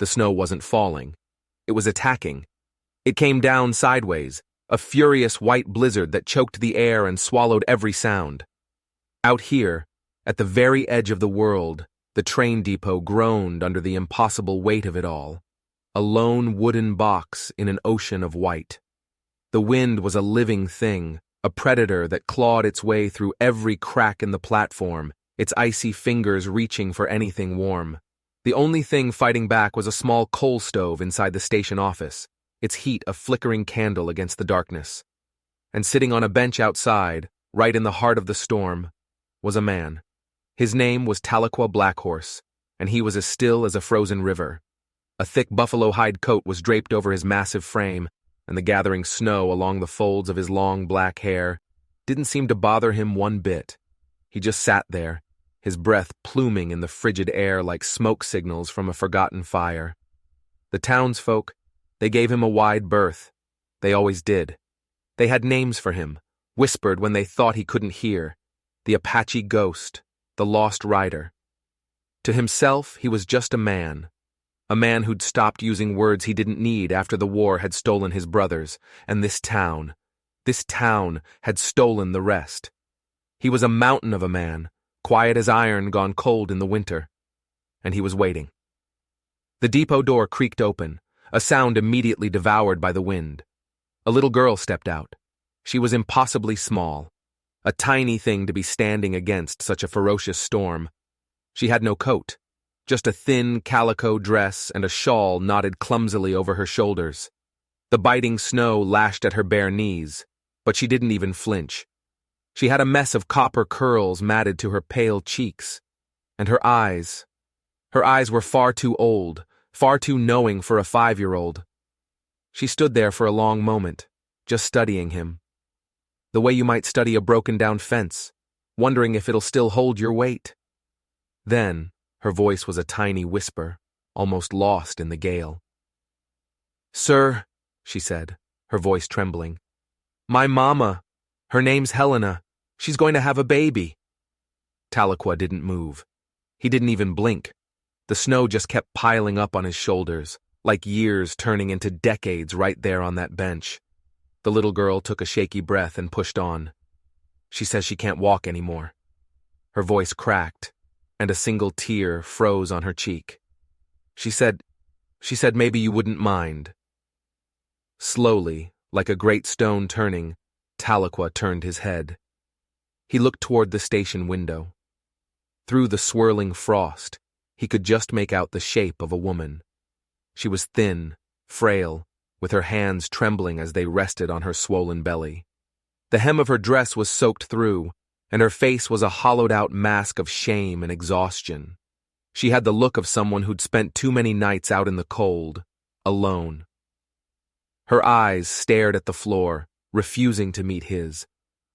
The snow wasn't falling. It was attacking. It came down sideways, a furious white blizzard that choked the air and swallowed every sound. Out here, at the very edge of the world, the train depot groaned under the impossible weight of it all. A lone wooden box in an ocean of white. The wind was a living thing, a predator that clawed its way through every crack in the platform, its icy fingers reaching for anything warm. The only thing fighting back was a small coal stove inside the station office, its heat a flickering candle against the darkness. And sitting on a bench outside, right in the heart of the storm, was a man. His name was Tahlequah Blackhorse, and he was as still as a frozen river. A thick buffalo hide coat was draped over his massive frame, and the gathering snow along the folds of his long black hair didn't seem to bother him one bit. He just sat there, his breath pluming in the frigid air like smoke signals from a forgotten fire. The townsfolk, they gave him a wide berth. They always did. They had names for him, whispered when they thought he couldn't hear. The Apache ghost, the lost rider. To himself, he was just a man who'd stopped using words he didn't need after the war had stolen his brothers, and this town had stolen the rest. He was a mountain of a man, quiet as iron gone cold in the winter. And he was waiting. The depot door creaked open, a sound immediately devoured by the wind. A little girl stepped out. She was impossibly small, a tiny thing to be standing against such a ferocious storm. She had no coat, just a thin calico dress and a shawl knotted clumsily over her shoulders. The biting snow lashed at her bare knees, but she didn't even flinch. She had a mess of copper curls matted to her pale cheeks, and her eyes were far too old, far too knowing for a 5-year-old. She stood there for a long moment, just studying him. The way you might study a broken-down fence, wondering if it'll still hold your weight. Then, her voice was a tiny whisper, almost lost in the gale. "Sir," she said, her voice trembling, "my mama, her name's Helena. She's going to have a baby." Tahlequah didn't move. He didn't even blink. The snow just kept piling up on his shoulders, like years turning into decades right there on that bench. The little girl took a shaky breath and pushed on. "She says she can't walk anymore." Her voice cracked, and a single tear froze on her cheek. She said maybe you wouldn't mind." Slowly, like a great stone turning, Tahlequah turned his head. He looked toward the station window. Through the swirling frost, he could just make out the shape of a woman. She was thin, frail, with her hands trembling as they rested on her swollen belly. The hem of her dress was soaked through, and her face was a hollowed-out mask of shame and exhaustion. She had the look of someone who'd spent too many nights out in the cold, alone. Her eyes stared at the floor, refusing to meet his.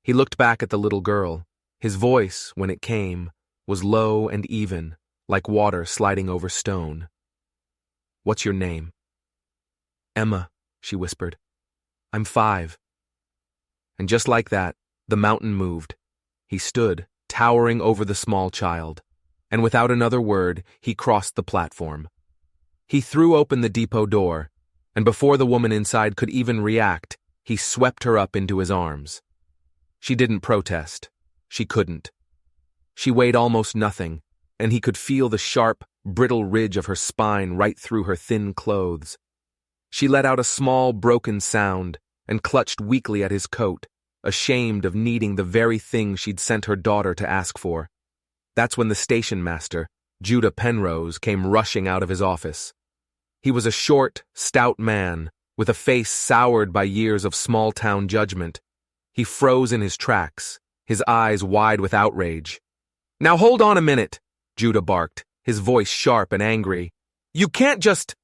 He looked back at the little girl. His voice, when it came, was low and even, like water sliding over stone. "What's your name?" "Emma," she whispered. "I'm 5. And just like that, the mountain moved. He stood, towering over the small child, and without another word, he crossed the platform. He threw open the depot door, and before the woman inside could even react, he swept her up into his arms. She didn't protest. She couldn't. She weighed almost nothing, and he could feel the sharp, brittle ridge of her spine right through her thin clothes. She let out a small, broken sound and clutched weakly at his coat, ashamed of needing the very thing she'd sent her daughter to ask for. That's when the station master, Judah Penrose, came rushing out of his office. He was a short, stout man, with a face soured by years of small-town judgment. He froze in his tracks, his eyes wide with outrage. "Now hold on a minute," Judah barked, his voice sharp and angry. "You can't just—"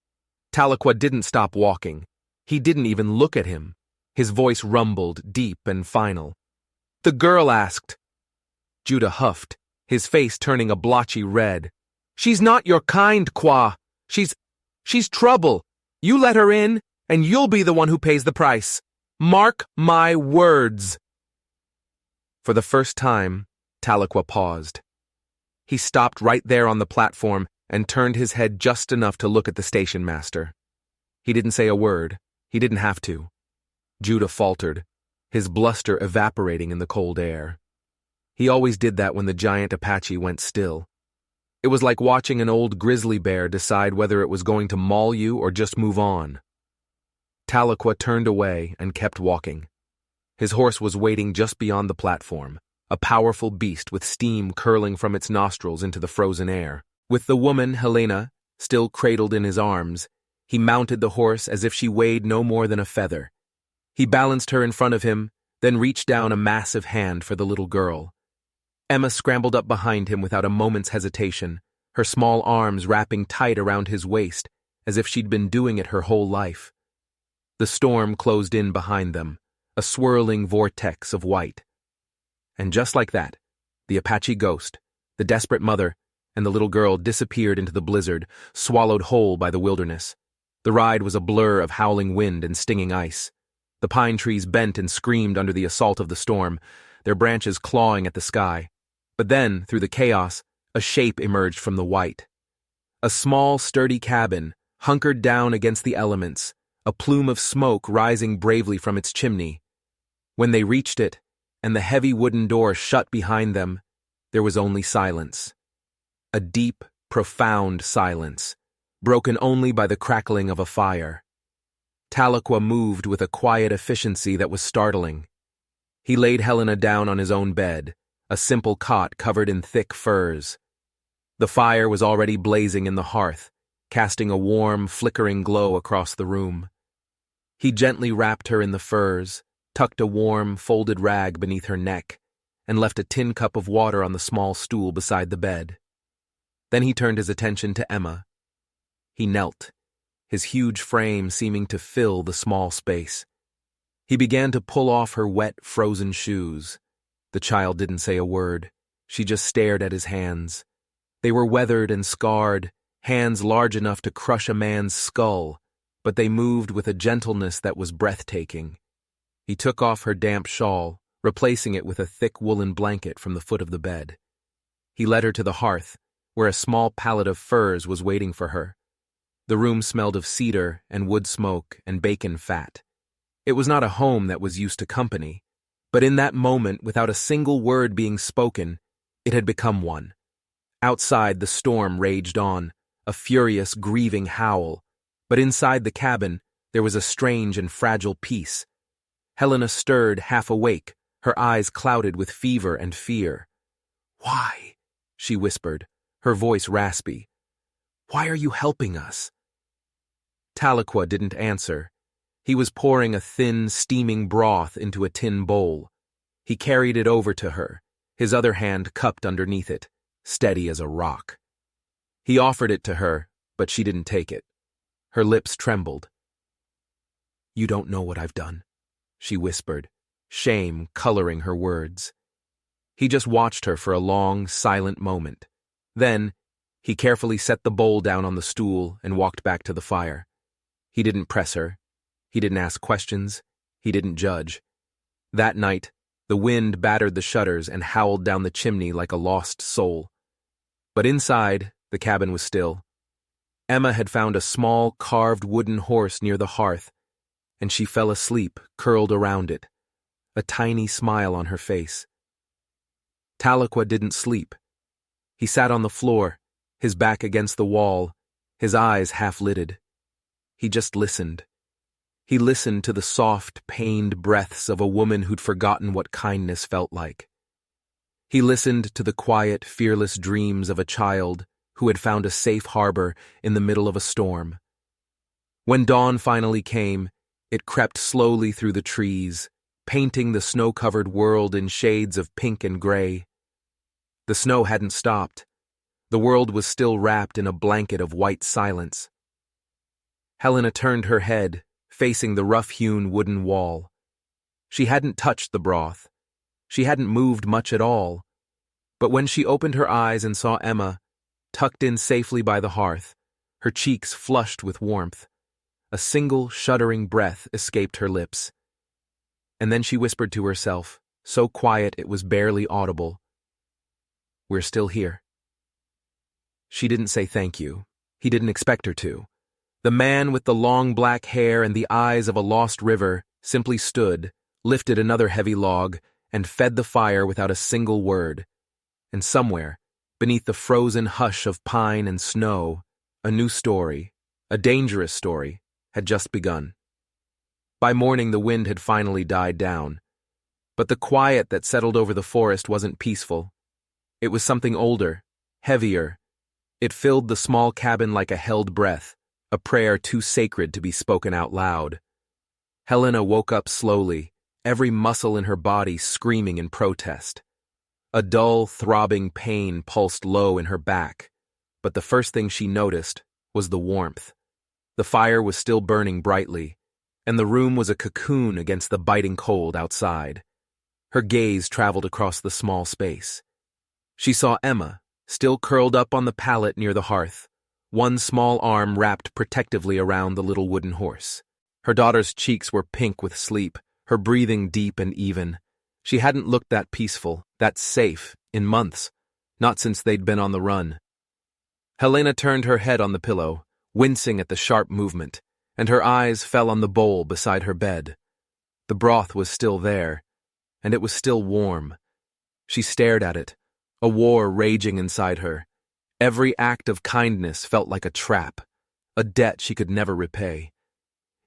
Tahlequah didn't stop walking. He didn't even look at him. His voice rumbled, deep and final. "The girl asked." Judah huffed, his face turning a blotchy red. "She's not your kind, Qua. She's trouble. You let her in, and you'll be the one who pays the price. Mark my words." For the first time, Tahlequah paused. He stopped right there on the platform and turned his head just enough to look at the station master. He didn't say a word. He didn't have to. Judah faltered, his bluster evaporating in the cold air. He always did that when the giant Apache went still. It was like watching an old grizzly bear decide whether it was going to maul you or just move on. Tahlequah turned away and kept walking. His horse was waiting just beyond the platform, a powerful beast with steam curling from its nostrils into the frozen air. With the woman, Helena, still cradled in his arms, he mounted the horse as if she weighed no more than a feather. He balanced her in front of him, then reached down a massive hand for the little girl. Emma scrambled up behind him without a moment's hesitation, her small arms wrapping tight around his waist, as if she'd been doing it her whole life. The storm closed in behind them, a swirling vortex of white. And just like that, the Apache ghost, the desperate mother, and the little girl disappeared into the blizzard, swallowed whole by the wilderness. The ride was a blur of howling wind and stinging ice. The pine trees bent and screamed under the assault of the storm, their branches clawing at the sky. But then, through the chaos, a shape emerged from the white. A small, sturdy cabin, hunkered down against the elements, a plume of smoke rising bravely from its chimney. When they reached it, and the heavy wooden door shut behind them, there was only silence. A deep, profound silence, broken only by the crackling of a fire. Tahlequah moved with a quiet efficiency that was startling. He laid Helena down on his own bed, a simple cot covered in thick furs. The fire was already blazing in the hearth, casting a warm, flickering glow across the room. He gently wrapped her in the furs, tucked a warm, folded rag beneath her neck, and left a tin cup of water on the small stool beside the bed. Then he turned his attention to Emma. He knelt, his huge frame seeming to fill the small space. He began to pull off her wet, frozen shoes. The child didn't say a word. She just stared at his hands. They were weathered and scarred, hands large enough to crush a man's skull, but they moved with a gentleness that was breathtaking. He took off her damp shawl, replacing it with a thick woolen blanket from the foot of the bed. He led her to the hearth, where a small pallet of furs was waiting for her. The room smelled of cedar and wood smoke and bacon fat. It was not a home that was used to company, but in that moment, without a single word being spoken, it had become one. Outside, the storm raged on, a furious, grieving howl, but inside the cabin, there was a strange and fragile peace. Helena stirred, half awake, her eyes clouded with fever and fear. "Why?" she whispered, her voice raspy. "Why are you helping us?" Tahlequah didn't answer. He was pouring a thin, steaming broth into a tin bowl. He carried it over to her, his other hand cupped underneath it, steady as a rock. He offered it to her, but she didn't take it. Her lips trembled. "You don't know what I've done," she whispered, shame coloring her words. He just watched her for a long, silent moment. Then, he carefully set the bowl down on the stool and walked back to the fire. He didn't press her. He didn't ask questions. He didn't judge. That night, the wind battered the shutters and howled down the chimney like a lost soul. But inside, the cabin was still. Emma had found a small, carved wooden horse near the hearth, and she fell asleep, curled around it, a tiny smile on her face. Tahlequah didn't sleep. He sat on the floor, his back against the wall, his eyes half-lidded. He just listened. He listened to the soft, pained breaths of a woman who'd forgotten what kindness felt like. He listened to the quiet, fearless dreams of a child who had found a safe harbor in the middle of a storm. When dawn finally came, it crept slowly through the trees, painting the snow-covered world in shades of pink and gray. The snow hadn't stopped. The world was still wrapped in a blanket of white silence. Helena turned her head, facing the rough-hewn wooden wall. She hadn't touched the broth. She hadn't moved much at all. But when she opened her eyes and saw Emma, tucked in safely by the hearth, her cheeks flushed with warmth, a single shuddering breath escaped her lips. And then she whispered to herself, so quiet it was barely audible, "We're still here." She didn't say thank you. He didn't expect her to. The man with the long black hair and the eyes of a lost river simply stood, lifted another heavy log, and fed the fire without a single word. And somewhere, beneath the frozen hush of pine and snow, a new story, a dangerous story, had just begun. By morning the wind had finally died down. But the quiet that settled over the forest wasn't peaceful. It was something older, heavier. It filled the small cabin like a held breath, a prayer too sacred to be spoken out loud. Helena woke up slowly, every muscle in her body screaming in protest. A dull, throbbing pain pulsed low in her back, but the first thing she noticed was the warmth. The fire was still burning brightly, and the room was a cocoon against the biting cold outside. Her gaze traveled across the small space. She saw Emma, still curled up on the pallet near the hearth, one small arm wrapped protectively around the little wooden horse. Her daughter's cheeks were pink with sleep, her breathing deep and even. She hadn't looked that peaceful, that safe, in months, not since they'd been on the run. Helena turned her head on the pillow, wincing at the sharp movement, and her eyes fell on the bowl beside her bed. The broth was still there, and it was still warm. She stared at it, a war raging inside her. Every act of kindness felt like a trap, a debt she could never repay.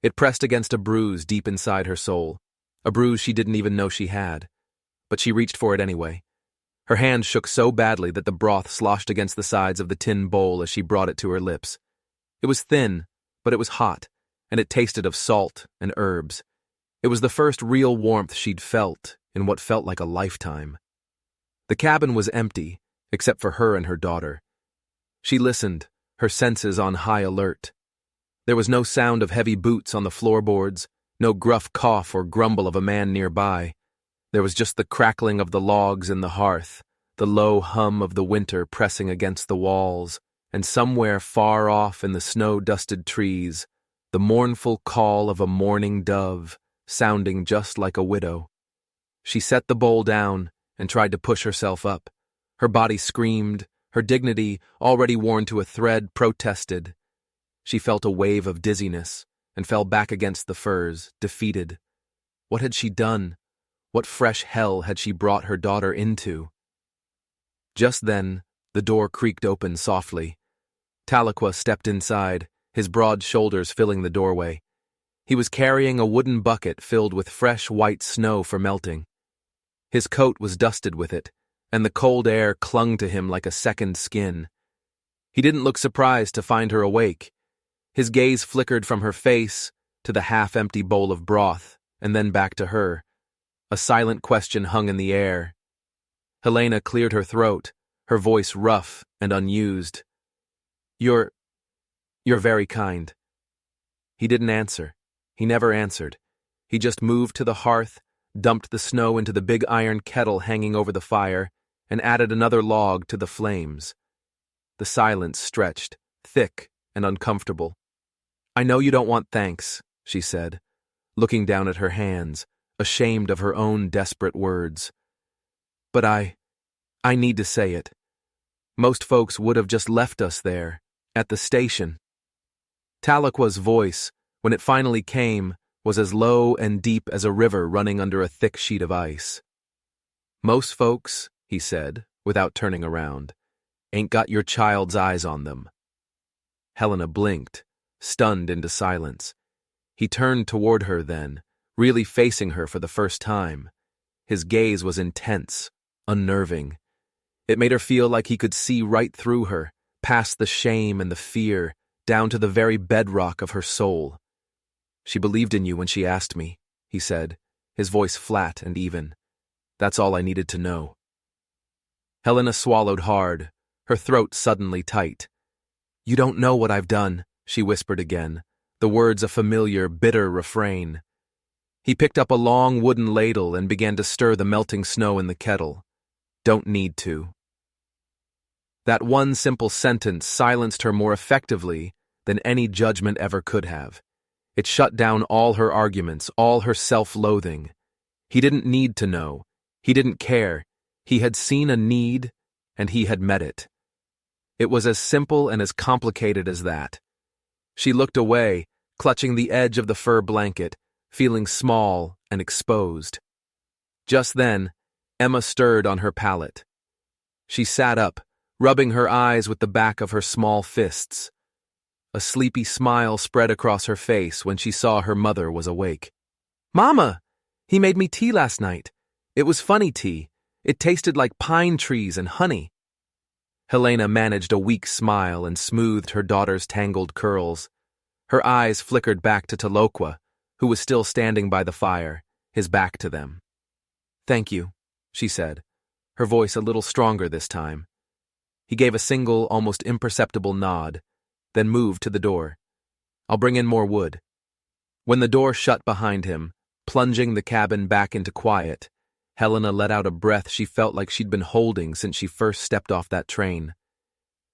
It pressed against a bruise deep inside her soul, a bruise she didn't even know she had. But she reached for it anyway. Her hand shook so badly that the broth sloshed against the sides of the tin bowl as she brought it to her lips. It was thin, but it was hot, and it tasted of salt and herbs. It was the first real warmth she'd felt in what felt like a lifetime. The cabin was empty, except for her and her daughter. She listened, her senses on high alert. There was no sound of heavy boots on the floorboards, no gruff cough or grumble of a man nearby. There was just the crackling of the logs in the hearth, the low hum of the winter pressing against the walls, and somewhere far off in the snow-dusted trees, the mournful call of a mourning dove, sounding just like a widow. She set the bowl down and tried to push herself up. Her body screamed, her dignity, already worn to a thread, protested. She felt a wave of dizziness and fell back against the furs, defeated. What had she done? What fresh hell had she brought her daughter into? Just then, the door creaked open softly. Tahlequah stepped inside, his broad shoulders filling the doorway. He was carrying a wooden bucket filled with fresh white snow for melting. His coat was dusted with it, and the cold air clung to him like a second skin. He didn't look surprised to find her awake. His gaze flickered from her face to the half-empty bowl of broth, and then back to her. A silent question hung in the air. Helena cleared her throat, her voice rough and unused. You're very kind." He didn't answer. He never answered. He just moved to the hearth, dumped the snow into the big iron kettle hanging over the fire, and added another log to the flames. The silence stretched, thick and uncomfortable. "I know you don't want thanks," she said, looking down at her hands, ashamed of her own desperate words. "But I need to say it. Most folks would have just left us there, at the station." Tahlequah's voice, when it finally came, was as low and deep as a river running under a thick sheet of ice. "Most folks," he said, without turning around, "ain't got your child's eyes on them." Helena blinked, stunned into silence. He turned toward her then, really facing her for the first time. His gaze was intense, unnerving. It made her feel like he could see right through her, past the shame and the fear, down to the very bedrock of her soul. "She believed in you when she asked me," he said, his voice flat and even. "That's all I needed to know." Helena swallowed hard, her throat suddenly tight. "You don't know what I've done," she whispered again, the words a familiar, bitter refrain. He picked up a long wooden ladle and began to stir the melting snow in the kettle. "Don't need to." That one simple sentence silenced her more effectively than any judgment ever could have. It shut down all her arguments, all her self-loathing. He didn't need to know. He didn't care. He had seen a need, and he had met it. It was as simple and as complicated as that. She looked away, clutching the edge of the fur blanket, feeling small and exposed. Just then, Emma stirred on her pallet. She sat up, rubbing her eyes with the back of her small fists. A sleepy smile spread across her face when she saw her mother was awake. "Mama! He made me tea last night. It was funny tea. It tasted like pine trees and honey." Helena managed a weak smile and smoothed her daughter's tangled curls. Her eyes flickered back to Taloqua, who was still standing by the fire, his back to them. "Thank you," she said, her voice a little stronger this time. He gave a single, almost imperceptible nod, then moved to the door. "I'll bring in more wood." When the door shut behind him, plunging the cabin back into quiet, Helena let out a breath she felt like she'd been holding since she first stepped off that train.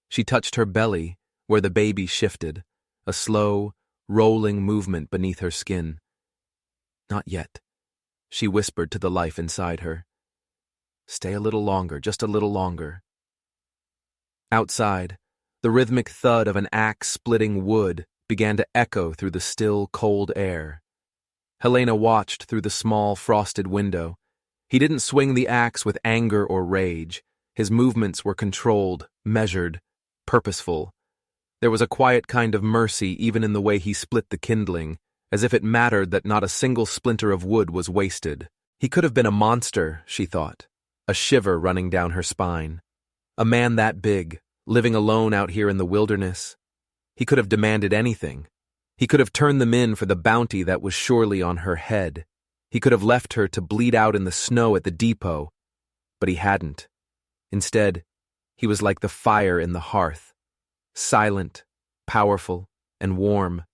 She touched her belly, where the baby shifted, a slow, rolling movement beneath her skin. "Not yet," she whispered to the life inside her. "Stay a little longer, just a little longer." Outside, the rhythmic thud of an axe splitting wood began to echo through the still, cold air. Helena watched through the small, frosted window. He didn't swing the axe with anger or rage. His movements were controlled, measured, purposeful. There was a quiet kind of mercy even in the way he split the kindling, as if it mattered that not a single splinter of wood was wasted. He could have been a monster, she thought, a shiver running down her spine. A man that big, living alone out here in the wilderness. He could have demanded anything. He could have turned them in for the bounty that was surely on her head. He could have left her to bleed out in the snow at the depot, but he hadn't. Instead, he was like the fire in the hearth, silent, powerful, and warm.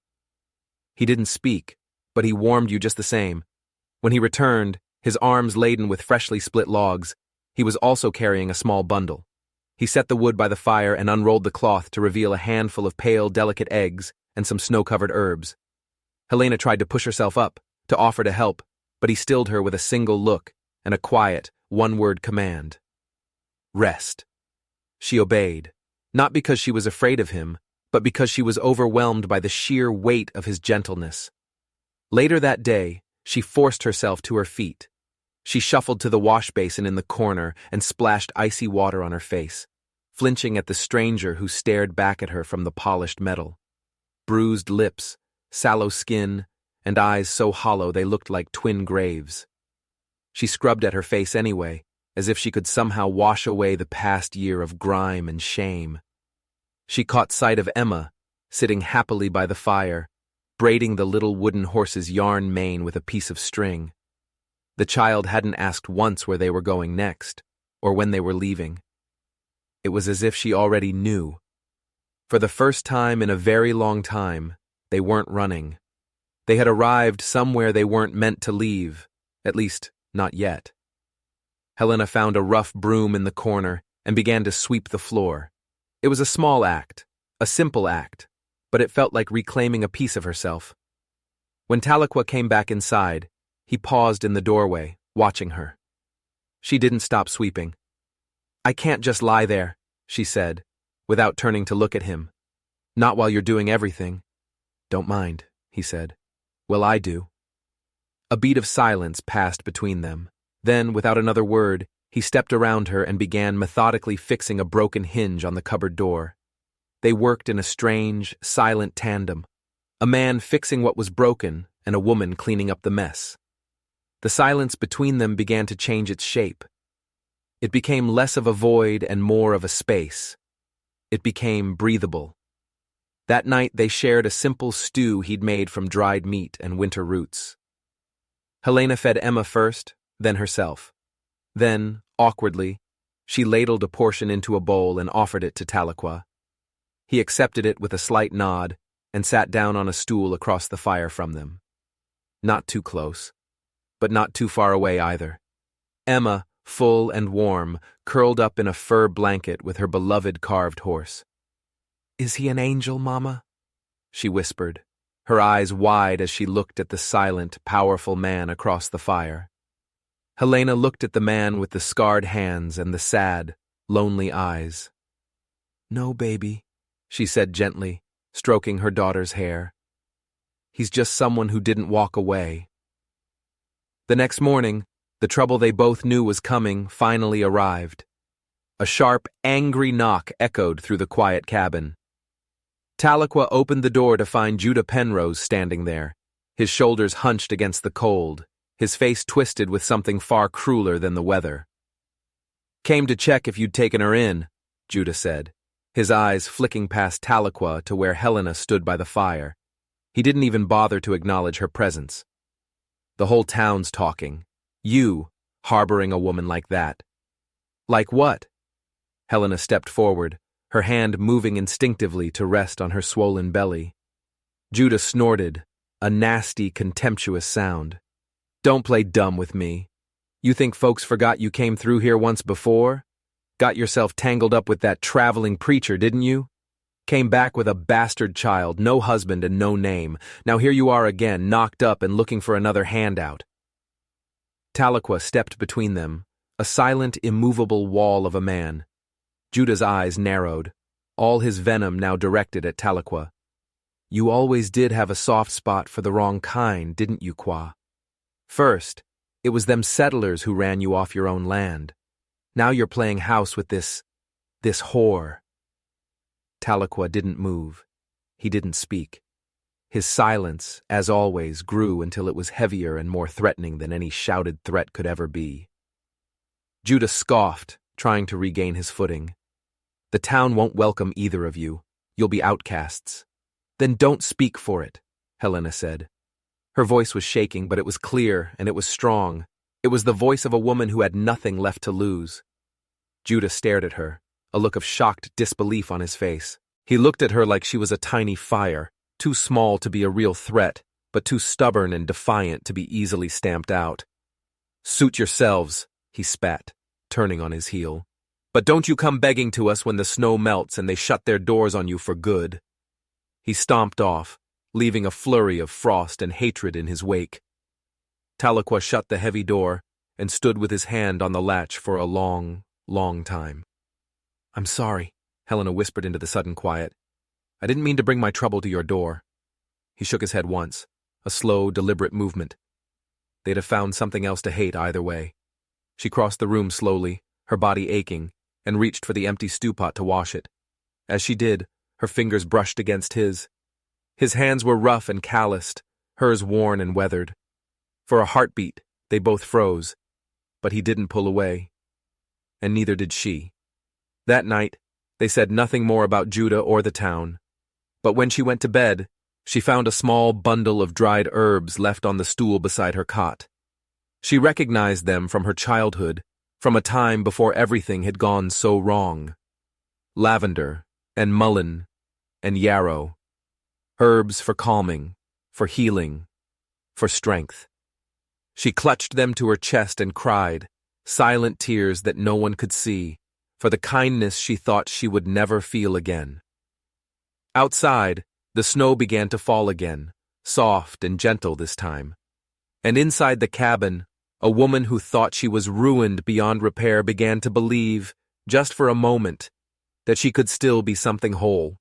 He didn't speak, but he warmed you just the same. When he returned, his arms laden with freshly split logs, he was also carrying a small bundle. He set the wood by the fire and unrolled the cloth to reveal a handful of pale, delicate eggs and some snow-covered herbs. Helena tried to push herself up, to offer to help, but he stilled her with a single look and a quiet, one-word command. "Rest." She obeyed, not because she was afraid of him, but because she was overwhelmed by the sheer weight of his gentleness. Later that day, she forced herself to her feet. She shuffled to the wash basin in the corner and splashed icy water on her face, flinching at the stranger who stared back at her from the polished metal. Bruised lips, sallow skin, and eyes so hollow they looked like twin graves. She scrubbed at her face anyway, as if she could somehow wash away the past year of grime and shame. She caught sight of Emma, sitting happily by the fire, braiding the little wooden horse's yarn mane with a piece of string. The child hadn't asked once where they were going next, or when they were leaving. It was as if she already knew. For the first time in a very long time, they weren't running. They had arrived somewhere they weren't meant to leave, at least not yet. Helena found a rough broom in the corner and began to sweep the floor. It was a small act, a simple act, but it felt like reclaiming a piece of herself. When Tahlequah came back inside, he paused in the doorway, watching her. She didn't stop sweeping. "I can't just lie there," she said, without turning to look at him. "Not while you're doing everything." "Don't mind," he said. "Well, I do." A beat of silence passed between them. Then, without another word, he stepped around her and began methodically fixing a broken hinge on the cupboard door. They worked in a strange, silent tandem, a man fixing what was broken and a woman cleaning up the mess. The silence between them began to change its shape. It became less of a void and more of a space. It became breathable. That night they shared a simple stew he'd made from dried meat and winter roots. Helena fed Emma first, then herself. Then, awkwardly, she ladled a portion into a bowl and offered it to Tahlequah. He accepted it with a slight nod and sat down on a stool across the fire from them. Not too close, but not too far away either. Emma, full and warm, curled up in a fur blanket with her beloved carved horse. "Is he an angel, Mama?" she whispered, her eyes wide as she looked at the silent, powerful man across the fire. Helena looked at the man with the scarred hands and the sad, lonely eyes. No, baby, she said gently, stroking her daughter's hair. He's just someone who didn't walk away. The next morning, the trouble they both knew was coming finally arrived. A sharp, angry knock echoed through the quiet cabin. Tahlequah opened the door to find Judah Penrose standing there, his shoulders hunched against the cold, his face twisted with something far crueler than the weather. Came to check if you'd taken her in, Judah said, his eyes flicking past Tahlequah to where Helena stood by the fire. He didn't even bother to acknowledge her presence. The whole town's talking. You, harboring a woman like that. Like what? Helena stepped forward, her hand moving instinctively to rest on her swollen belly. Judah snorted, a nasty, contemptuous sound. Don't play dumb with me. You think folks forgot you came through here once before? Got yourself tangled up with that traveling preacher, didn't you? Came back with a bastard child, no husband and no name. Now here you are again, knocked up and looking for another handout. Tahlequah stepped between them, a silent, immovable wall of a man. Judah's eyes narrowed, all his venom now directed at Tahlequah. You always did have a soft spot for the wrong kind, didn't you, Qua? First, it was them settlers who ran you off your own land. Now you're playing house with this whore. Tahlequah didn't move. He didn't speak. His silence, as always, grew until it was heavier and more threatening than any shouted threat could ever be. Judah scoffed, trying to regain his footing. The town won't welcome either of you. You'll be outcasts. Then don't speak for it, Helena said. Her voice was shaking, but it was clear and it was strong. It was the voice of a woman who had nothing left to lose. Judah stared at her, a look of shocked disbelief on his face. He looked at her like she was a tiny fire, too small to be a real threat, but too stubborn and defiant to be easily stamped out. Suit yourselves, he spat, turning on his heel. But don't you come begging to us when the snow melts and they shut their doors on you for good. He stomped off, leaving a flurry of frost and hatred in his wake. Tahlequah shut the heavy door and stood with his hand on the latch for a long, long time. I'm sorry, Helena whispered into the sudden quiet. I didn't mean to bring my trouble to your door. He shook his head once, a slow, deliberate movement. They'd have found something else to hate either way. She crossed the room slowly, her body aching, and reached for the empty stew pot to wash it. As she did, her fingers brushed against his. His hands were rough and calloused, hers worn and weathered. For a heartbeat, they both froze, but he didn't pull away. And neither did she. That night, they said nothing more about Judah or the town. But when she went to bed, she found a small bundle of dried herbs left on the stool beside her cot. She recognized them from her childhood, from a time before everything had gone so wrong. Lavender, and mullein, and yarrow. Herbs for calming, for healing, for strength. She clutched them to her chest and cried, silent tears that no one could see, for the kindness she thought she would never feel again. Outside, the snow began to fall again, soft and gentle this time. And inside the cabin, a woman who thought she was ruined beyond repair began to believe, just for a moment, that she could still be something whole.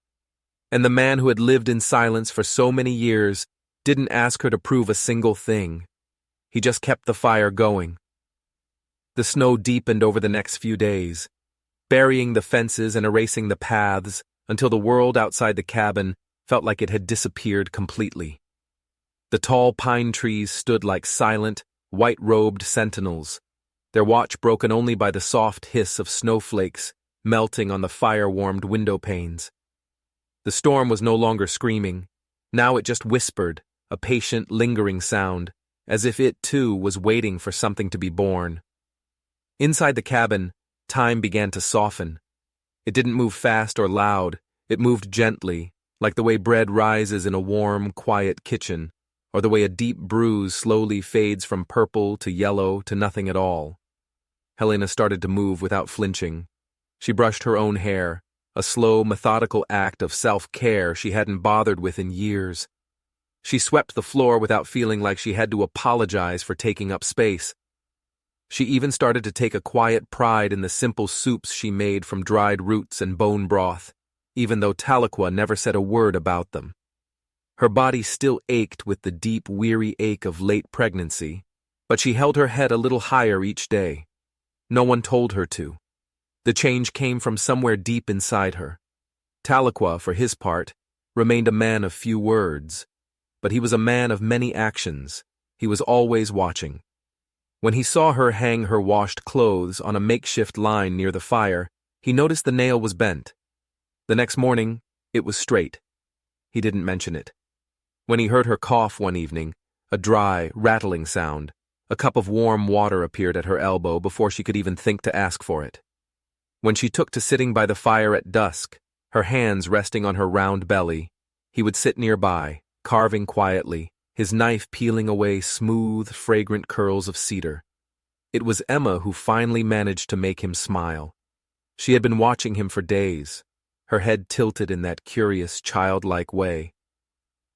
And the man who had lived in silence for so many years didn't ask her to prove a single thing. He just kept the fire going. The snow deepened over the next few days, burying the fences and erasing the paths until the world outside the cabin felt like it had disappeared completely. The tall pine trees stood like silent, white-robed sentinels, their watch broken only by the soft hiss of snowflakes melting on the fire-warmed window panes. The storm was no longer screaming. Now it just whispered, a patient, lingering sound, as if it, too, was waiting for something to be born. Inside the cabin, time began to soften. It didn't move fast or loud. It moved gently, like the way bread rises in a warm, quiet kitchen, or the way a deep bruise slowly fades from purple to yellow to nothing at all. Helena started to move without flinching. She brushed her own hair, a slow, methodical act of self-care she hadn't bothered with in years. She swept the floor without feeling like she had to apologize for taking up space. She even started to take a quiet pride in the simple soups she made from dried roots and bone broth, even though Tahlequah never said a word about them. Her body still ached with the deep, weary ache of late pregnancy, but she held her head a little higher each day. No one told her to. The change came from somewhere deep inside her. Tahlequah, for his part, remained a man of few words, but he was a man of many actions. He was always watching. When he saw her hang her washed clothes on a makeshift line near the fire, he noticed the nail was bent. The next morning, it was straight. He didn't mention it. When he heard her cough one evening, a dry, rattling sound, a cup of warm water appeared at her elbow before she could even think to ask for it. When she took to sitting by the fire at dusk, her hands resting on her round belly, he would sit nearby, carving quietly, his knife peeling away smooth, fragrant curls of cedar. It was Emma who finally managed to make him smile. She had been watching him for days, her head tilted in that curious, childlike way.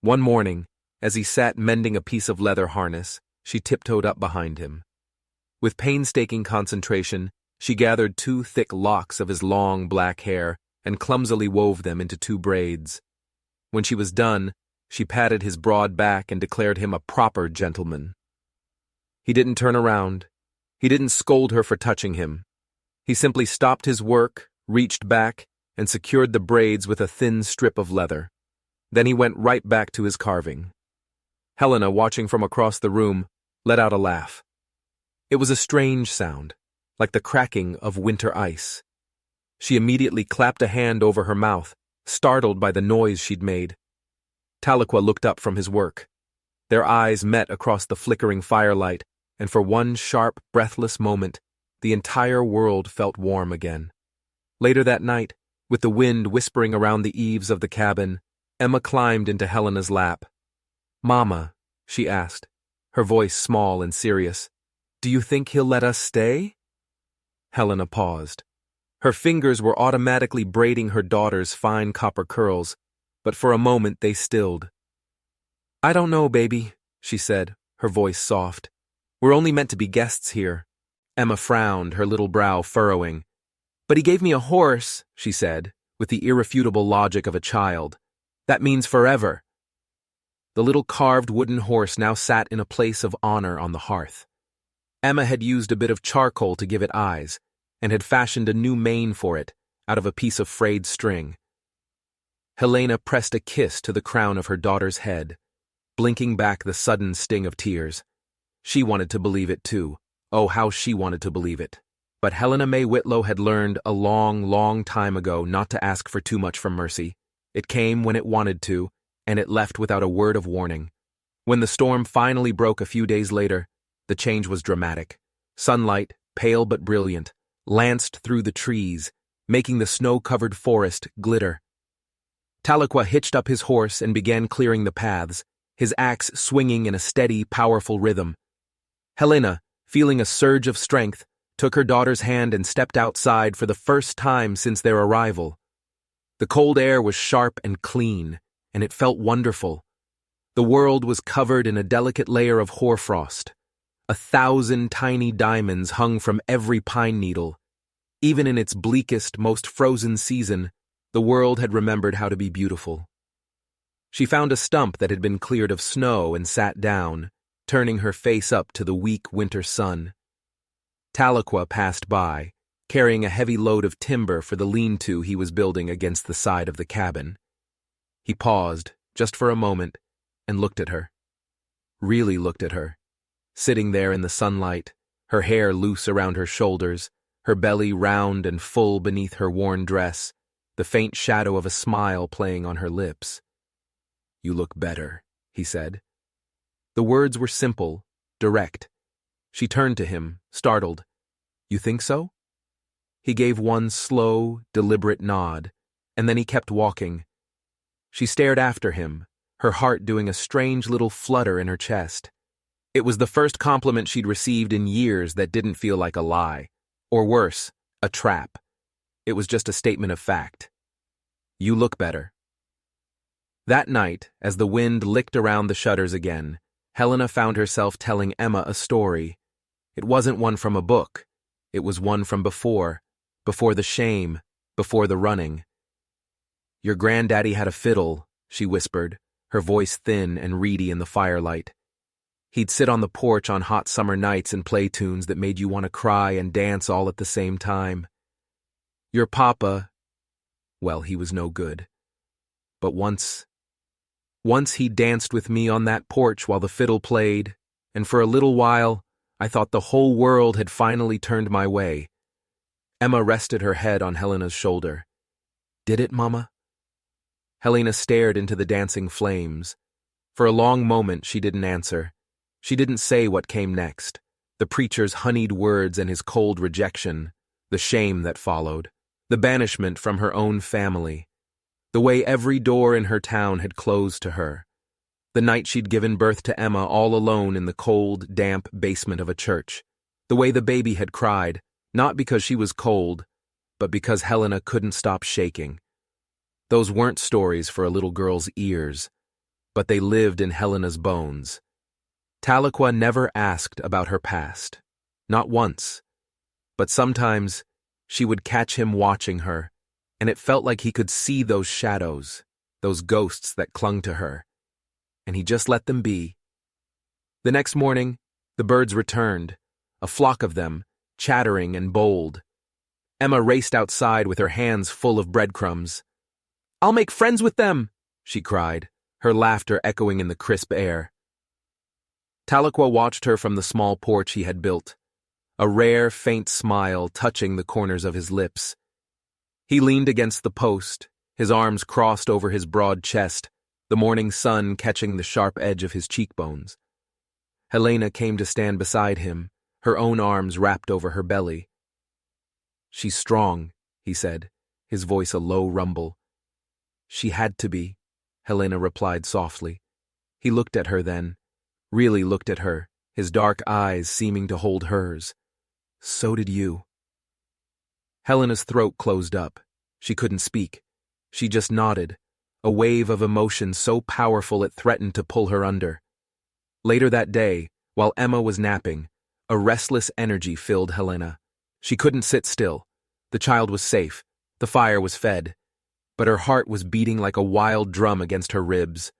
One morning, as he sat mending a piece of leather harness, she tiptoed up behind him. With painstaking concentration, she gathered 2 thick locks of his long black hair and clumsily wove them into 2 braids. When she was done, she patted his broad back and declared him a proper gentleman. He didn't turn around. He didn't scold her for touching him. He simply stopped his work, reached back, and secured the braids with a thin strip of leather. Then he went right back to his carving. Helena, watching from across the room, let out a laugh. It was a strange sound, like the cracking of winter ice. She immediately clapped a hand over her mouth, startled by the noise she'd made. Tahlequah looked up from his work. Their eyes met across the flickering firelight, and for one sharp, breathless moment, the entire world felt warm again. Later that night, with the wind whispering around the eaves of the cabin, Emma climbed into Helena's lap. "Mama," she asked, her voice small and serious, "do you think he'll let us stay?" Helena paused. Her fingers were automatically braiding her daughter's fine copper curls, but for a moment they stilled. "I don't know, baby," she said, her voice soft. "We're only meant to be guests here." Emma frowned, her little brow furrowing. "But he gave me a horse," she said, with the irrefutable logic of a child. "That means forever." The little carved wooden horse now sat in a place of honor on the hearth. Emma had used a bit of charcoal to give it eyes, and had fashioned a new mane for it, out of a piece of frayed string. Helena pressed a kiss to the crown of her daughter's head, blinking back the sudden sting of tears. She wanted to believe it too. Oh, how she wanted to believe it. But Helena May Whitlow had learned a long, long time ago not to ask for too much from mercy. It came when it wanted to, and it left without a word of warning. When the storm finally broke a few days later, the change was dramatic. Sunlight, pale but brilliant, lanced through the trees, making the snow-covered forest glitter. Tahlequah hitched up his horse and began clearing the paths, his axe swinging in a steady, powerful rhythm. Helena, feeling a surge of strength, took her daughter's hand and stepped outside for the first time since their arrival. The cold air was sharp and clean, and it felt wonderful. The world was covered in a delicate layer of hoarfrost. 1,000 tiny diamonds hung from every pine needle. Even in its bleakest, most frozen season, the world had remembered how to be beautiful. She found a stump that had been cleared of snow and sat down, turning her face up to the weak winter sun. Tahlequah passed by, carrying a heavy load of timber for the lean-to he was building against the side of the cabin. He paused, just for a moment, and looked at her. Really looked at her. Sitting there in the sunlight, her hair loose around her shoulders, her belly round and full beneath her worn dress, the faint shadow of a smile playing on her lips. "You look better," he said. The words were simple, direct. She turned to him, startled. "You think so?" He gave one slow, deliberate nod, and then he kept walking. She stared after him, her heart doing a strange little flutter in her chest. It was the first compliment she'd received in years that didn't feel like a lie, or worse, a trap. It was just a statement of fact. "You look better." That night, as the wind licked around the shutters again, Helena found herself telling Emma a story. It wasn't one from a book. It was one from before the shame, before the running. Your granddaddy had a fiddle, she whispered, her voice thin and reedy in the firelight. He'd sit on the porch on hot summer nights and play tunes that made you want to cry and dance all at the same time. Your papa, well, he was no good. But once he danced with me on that porch while the fiddle played, and for a little while, I thought the whole world had finally turned my way. Emma rested her head on Helena's shoulder. Did it, Mama? Helena stared into the dancing flames. For a long moment, she didn't answer. She didn't say what came next, the preacher's honeyed words and his cold rejection, the shame that followed, the banishment from her own family, the way every door in her town had closed to her, the night she'd given birth to Emma all alone in the cold, damp basement of a church, the way the baby had cried, not because she was cold, but because Helena couldn't stop shaking. Those weren't stories for a little girl's ears, but they lived in Helena's bones. Tahlequah never asked about her past, not once, but sometimes she would catch him watching her, and it felt like he could see those shadows, those ghosts that clung to her, and he just let them be. The next morning, the birds returned, a flock of them, chattering and bold. Emma raced outside with her hands full of breadcrumbs. "I'll make friends with them," she cried, her laughter echoing in the crisp air. Tahlequah watched her from the small porch he had built, a rare, faint smile touching the corners of his lips. He leaned against the post, his arms crossed over his broad chest, the morning sun catching the sharp edge of his cheekbones. Helena came to stand beside him, her own arms wrapped over her belly. "She's strong," he said, his voice a low rumble. "She had to be," Helena replied softly. He looked at her then, really looked at her, his dark eyes seeming to hold hers. "So did you." Helena's throat closed up. She couldn't speak. She just nodded, a wave of emotion so powerful it threatened to pull her under. Later that day, while Emma was napping, a restless energy filled Helena. She couldn't sit still. The child was safe. The fire was fed. But her heart was beating like a wild drum against her ribs.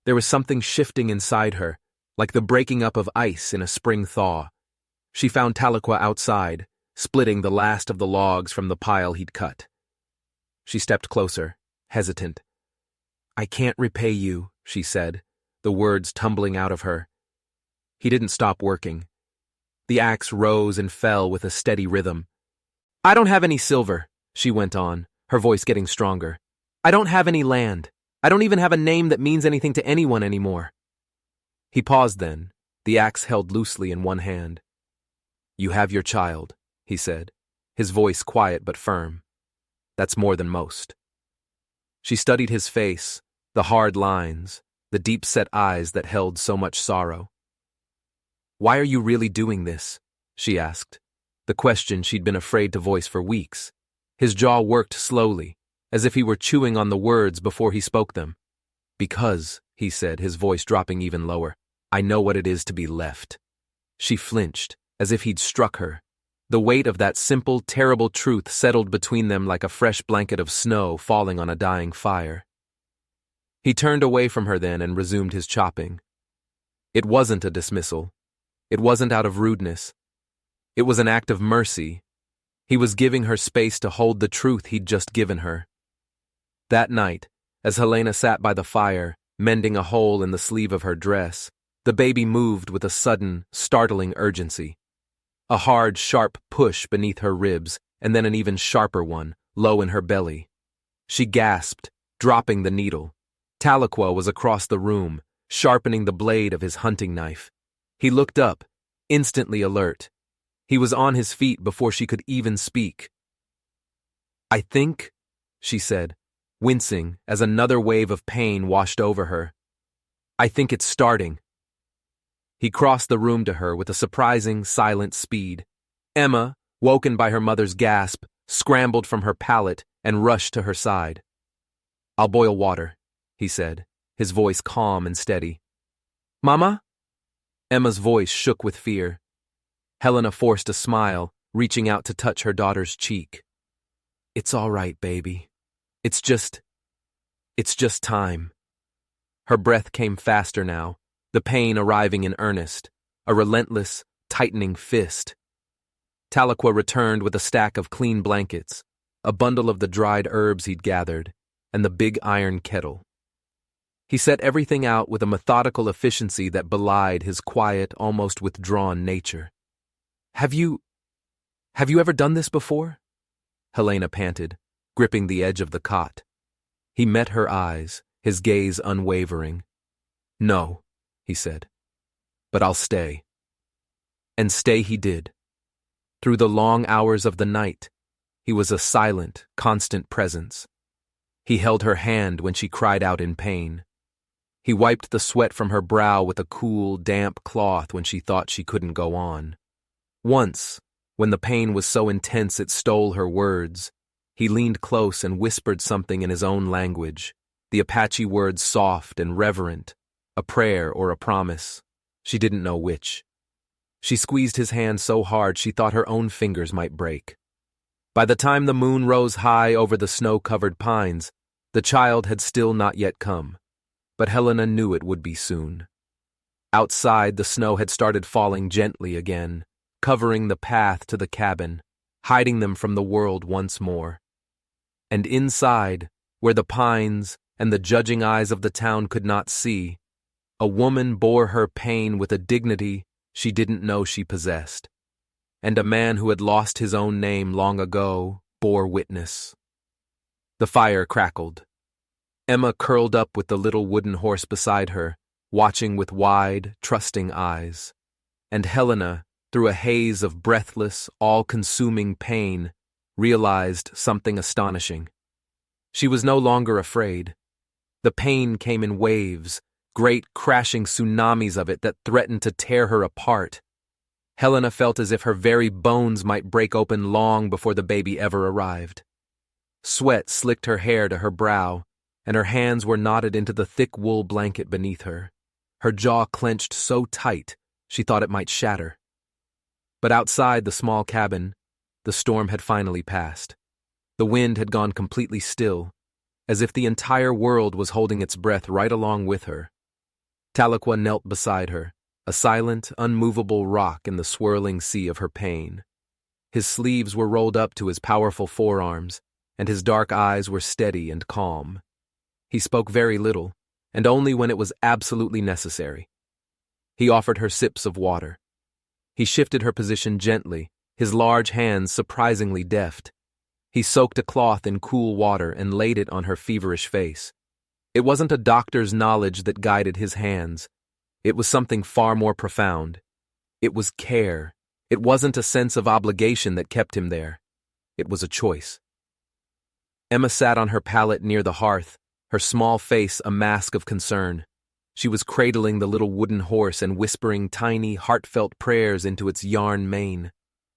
There was something shifting inside her, like the breaking up of ice in a spring thaw. She found Tahlequah outside, splitting the last of the logs from the pile he'd cut. She stepped closer, hesitant. "I can't repay you," she said, the words tumbling out of her. He didn't stop working. The axe rose and fell with a steady rhythm. "I don't have any silver," she went on, her voice getting stronger. "I don't have any land. I don't even have a name that means anything to anyone anymore." He paused then, the axe held loosely in one hand. "You have your child," he said, his voice quiet but firm. "That's more than most." She studied his face, the hard lines, the deep-set eyes that held so much sorrow. "Why are you really doing this?" she asked, the question she'd been afraid to voice for weeks. His jaw worked slowly, as if he were chewing on the words before he spoke them. "Because," he said, his voice dropping even lower, "I know what it is to be left." She flinched, as if he'd struck her. The weight of that simple, terrible truth settled between them like a fresh blanket of snow falling on a dying fire. He turned away from her then and resumed his chopping. It wasn't a dismissal. It wasn't out of rudeness. It was an act of mercy. He was giving her space to hold the truth he'd just given her. That night, as Helena sat by the fire, mending a hole in the sleeve of her dress, the baby moved with a sudden, startling urgency. A hard, sharp push beneath her ribs, and then an even sharper one, low in her belly. She gasped, dropping the needle. Tahlequah was across the room, sharpening the blade of his hunting knife. He looked up, instantly alert. He was on his feet before she could even speak. "I think," she said, wincing as another wave of pain washed over her. "I think it's starting." He crossed the room to her with a surprising, silent speed. Emma, woken by her mother's gasp, scrambled from her pallet and rushed to her side. "I'll boil water," he said, his voice calm and steady. "Mama?" Emma's voice shook with fear. Helena forced a smile, reaching out to touch her daughter's cheek. "It's all right, baby. It's just..." It's just time. Her breath came faster now, the pain arriving in earnest, a relentless, tightening fist. Tahlequah returned with a stack of clean blankets, a bundle of the dried herbs he'd gathered, and the big iron kettle. He set everything out with a methodical efficiency that belied his quiet, almost withdrawn nature. Have you ever done this before? Helena panted, gripping the edge of the cot. He met her eyes, his gaze unwavering. No, he said, but I'll stay. And stay he did. Through the long hours of the night, he was a silent, constant presence. He held her hand when she cried out in pain. He wiped the sweat from her brow with a cool, damp cloth when she thought she couldn't go on. Once, when the pain was so intense it stole her words, he leaned close and whispered something in his own language, the Apache words soft and reverent, a prayer or a promise. She didn't know which. She squeezed his hand so hard she thought her own fingers might break. By the time the moon rose high over the snow-covered pines, the child had still not yet come, but Helena knew it would be soon. Outside, the snow had started falling gently again, covering the path to the cabin, hiding them from the world once more. And inside, where the pines and the judging eyes of the town could not see, a woman bore her pain with a dignity she didn't know she possessed. And a man who had lost his own name long ago bore witness. The fire crackled. Emma curled up with the little wooden horse beside her, watching with wide, trusting eyes. And Helena, through a haze of breathless, all-consuming pain, realized something astonishing. She was no longer afraid. The pain came in waves, great crashing tsunamis of it that threatened to tear her apart. Helena felt as if her very bones might break open long before the baby ever arrived. Sweat slicked her hair to her brow, and her hands were knotted into the thick wool blanket beneath her. Her jaw clenched so tight she thought it might shatter. But outside the small cabin, the storm had finally passed. The wind had gone completely still, as if the entire world was holding its breath right along with her. Tahlequah knelt beside her, a silent, unmovable rock in the swirling sea of her pain. His sleeves were rolled up to his powerful forearms, and his dark eyes were steady and calm. He spoke very little, and only when it was absolutely necessary. He offered her sips of water. He shifted her position gently, his large hands surprisingly deft. He soaked a cloth in cool water and laid it on her feverish face. It wasn't a doctor's knowledge that guided his hands. It was something far more profound. It was care. It wasn't a sense of obligation that kept him there. It was a choice. Emma sat on her pallet near the hearth, her small face a mask of concern. She was cradling the little wooden horse and whispering tiny, heartfelt prayers into its yarn mane.